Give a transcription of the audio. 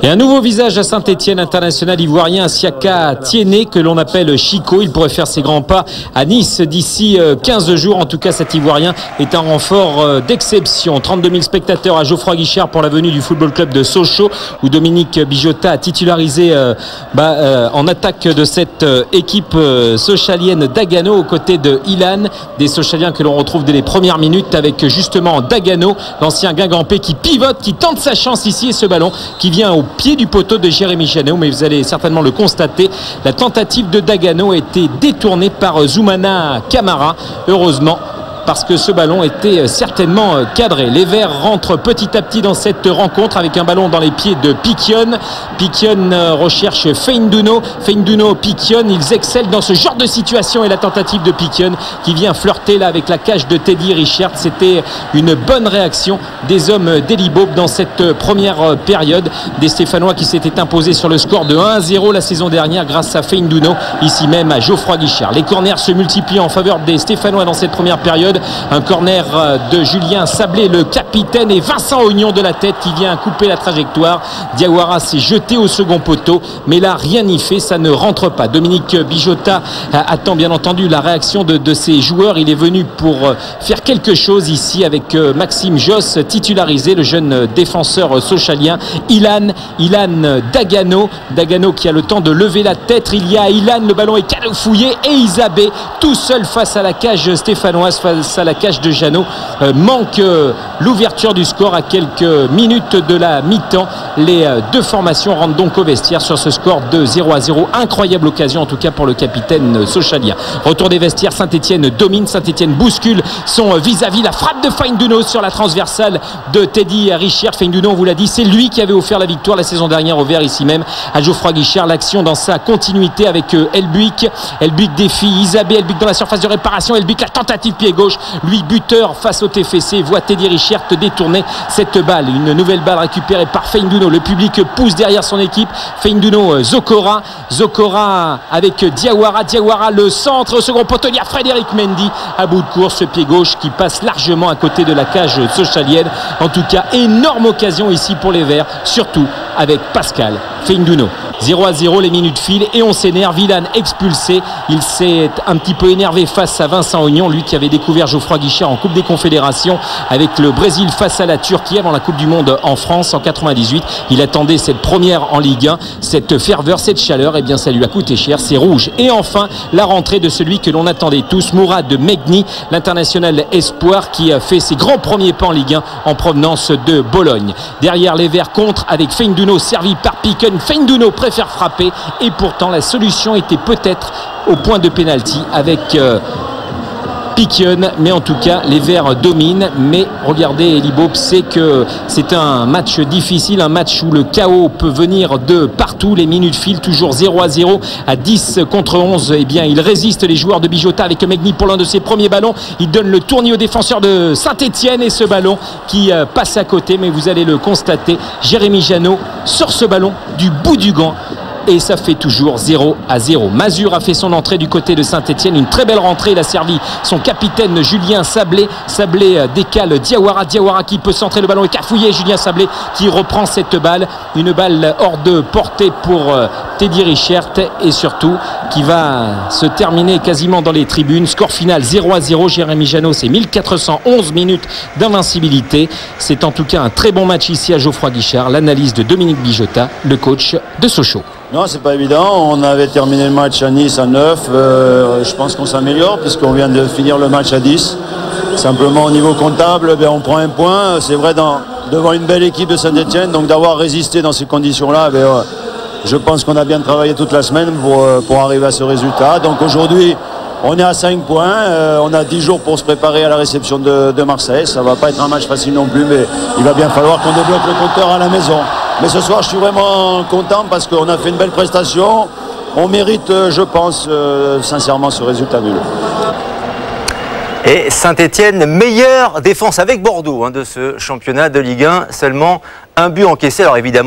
Et un nouveau visage à Saint-Etienne, international ivoirien Siaka Tiéné, que l'on appelle Chico. Il pourrait faire ses grands pas à Nice d'ici 15 jours. En tout cas, cet ivoirien est un renfort d'exception. 32 000 spectateurs à Geoffroy Guichard pour la venue du football club de Sochaux, où Dominique Bijota a titularisé en attaque de cette équipe sochalienne Dagano aux côtés de Ilan. Des Sochaliens que l'on retrouve dès les premières minutes avec justement Dagano, l'ancien Guingampais qui pivote, qui tente sa chance ici, et ce ballon qui vient au pied du poteau de Jérémy Janot, mais vous allez certainement le constater, la tentative de Dagano a été détournée par Zoumana Camara, heureusement, parce que ce ballon était certainement cadré. Les Verts rentrent petit à petit dans cette rencontre avec un ballon dans les pieds de Piquion. Piquion recherche Feindouno. Feindouno, Piquion, ils excellent dans ce genre de situation, et la tentative de Piquion qui vient flirter là avec la cage de Teddy Richard. C'était une bonne réaction des hommes d'Elibob dans cette première période. Des Stéphanois qui s'étaient imposés sur le score de 1-0 la saison dernière grâce à Feindouno, ici même à Geoffroy Guichard. Les corners se multiplient en faveur des Stéphanois dans cette première période. Un corner de Julien Sablé, le capitaine, et Vincent Ognon de la tête qui vient couper la trajectoire. Diawara s'est jeté au second poteau, mais là rien n'y fait, ça ne rentre pas. Dominique Bijota attend bien entendu la réaction de ses joueurs. Il est venu pour faire quelque chose ici avec Maxime Josse titularisé, le jeune défenseur sochalien. Ilan Dagano qui a le temps de lever la tête. Il y a Ilan, le ballon est calfouillé, et Isabé tout seul face à la cage stéphanoise, face à la cage de Janot, manque l'ouverture du score à quelques minutes de la mi-temps. Les deux formations rentrent donc au vestiaire sur ce score de 0-0. Incroyable occasion en tout cas pour le capitaine sochalien. Retour des vestiaires, Saint-Etienne domine, Saint-Etienne bouscule son vis-à-vis. La frappe de Feindouno sur la transversale de Teddy Richard. Feindouno, on vous l'a dit, c'est lui qui avait offert la victoire la saison dernière au Vert, ici même à Geoffroy Guichard. L'action dans sa continuité avec Elbuik. Elbuik défie Isabé, Elbuik dans la surface de réparation, Elbuik la tentative pied gauche, lui buteur face au TFC, voit Teddy Richard détourner cette balle. Une nouvelle balle récupérée par Feindouno. Le public pousse derrière son équipe. Feindouno, Zokora avec Diawara, le centre au second poteau. Il y a Frédéric Mendy à bout de course, ce pied gauche qui passe largement à côté de la cage sochalienne. En tout cas, énorme occasion ici pour les Verts, surtout avec Pascal Feindouno. 0-0, les minutes filent et on s'énerve. Ilan expulsé, il s'est un petit peu énervé face à Vincent Ognon, lui qui avait découvert Geoffroy Guichard en Coupe des Confédérations avec le Brésil face à la Turquie avant la Coupe du Monde en France en 98. Il attendait cette première en Ligue 1, cette ferveur, cette chaleur, et bien ça lui a coûté cher, c'est rouge. Et enfin, la rentrée de celui que l'on attendait tous, Mourad Megni, l'international espoir qui a fait ses grands premiers pas en Ligue 1 en provenance de Bologne. Derrière, les Verts contre avec Feindouno servi par Piquion. Feindouno préfère frapper, et pourtant la solution était peut-être au point de pénalty avec Piquion, mais en tout cas les Verts dominent. Mais regardez, Elibob sait que c'est un match difficile, un match où le chaos peut venir de partout. Les minutes filent, toujours 0-0 à 10 contre 11. Eh bien, il résiste, les joueurs de Bijota, avec Megni pour l'un de ses premiers ballons. Il donne le tournis au défenseur de Saint-Etienne, et ce ballon qui passe à côté, mais vous allez le constater, Jérémy Janot sort ce ballon du bout du gant. Et ça fait toujours 0-0. Mazur a fait son entrée du côté de Saint-Etienne. Une très belle rentrée. Il a servi son capitaine Julien Sablé. Sablé décale Diawara. Diawara qui peut centrer, le ballon est cafouillé. Julien Sablé qui reprend cette balle. Une balle hors de portée pour Teddy Richard, et surtout qui va se terminer quasiment dans les tribunes. Score final 0-0. Jérémy Janot, c'est 1411 minutes d'invincibilité. C'est en tout cas un très bon match ici à Geoffroy Guichard. L'analyse de Dominique Bijota, le coach de Sochaux. Non, c'est pas évident. On avait terminé le match à Nice à 9. Je pense qu'on s'améliore puisqu'on vient de finir le match à 10. Simplement au niveau comptable, on prend un point. C'est vrai devant une belle équipe de Saint-Etienne. Donc d'avoir résisté dans ces conditions-là, je pense qu'on a bien travaillé toute la semaine pour arriver à ce résultat. Donc aujourd'hui, on est à 5 points. On a 10 jours pour se préparer à la réception de Marseille. Ça va pas être un match facile non plus, mais il va bien falloir qu'on débloque le compteur à la maison. Mais ce soir, je suis vraiment content parce qu'on a fait une belle prestation. On mérite, je pense, sincèrement, ce résultat nul. Et Saint-Etienne, meilleure défense avec Bordeaux de ce championnat de Ligue 1. Seulement un but encaissé. Alors évidemment,